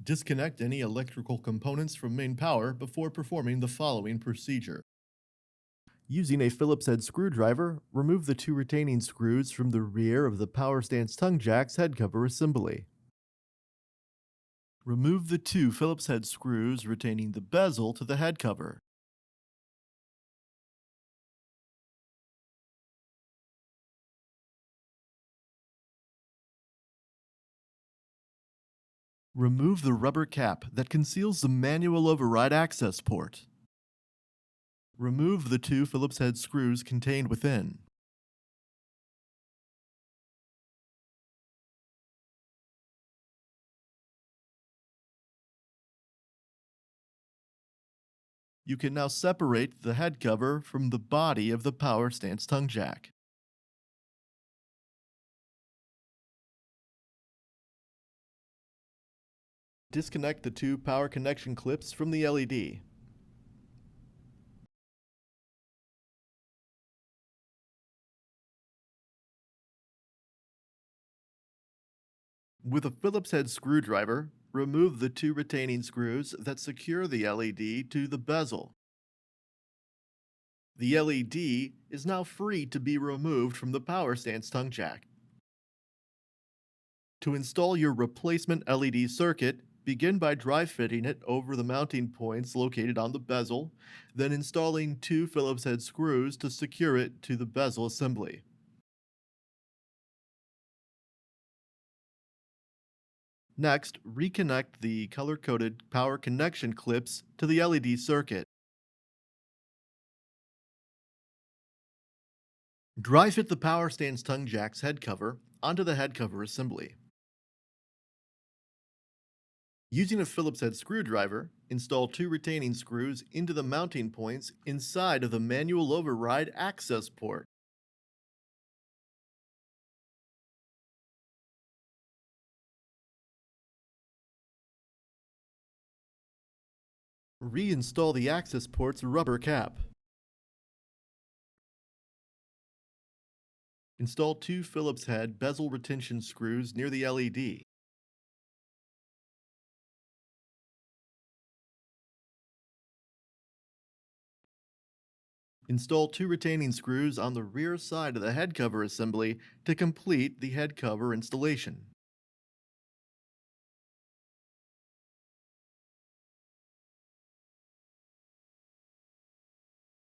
Disconnect any electrical components from main power before performing the following procedure. Using a Phillips head screwdriver, remove the two retaining screws from the rear of the power stance tongue jack's head cover assembly. Remove the two Phillips head screws retaining the bezel to the head cover. Remove the rubber cap that conceals the manual override access port. Remove the two Phillips head screws contained within. You can now separate the head cover from the body of the power stance tongue jack. Disconnect the two power connection clips from the LED. With a Phillips head screwdriver, remove the two retaining screws that secure the LED to the bezel. The LED is now free to be removed from the power stance tongue jack. To install your replacement LED circuit, begin by dry fitting it over the mounting points located on the bezel, then installing two Phillips head screws to secure it to the bezel assembly. Next, reconnect the color-coded power connection clips to the LED circuit. Dry fit the power stance tongue jack's head cover onto the head cover assembly. Using a Phillips head screwdriver, install two retaining screws into the mounting points inside of the manual override access port. Reinstall the access port's rubber cap. Install two Phillips head bezel retention screws near the LED. Install two retaining screws on the rear side of the head cover assembly to complete the head cover installation.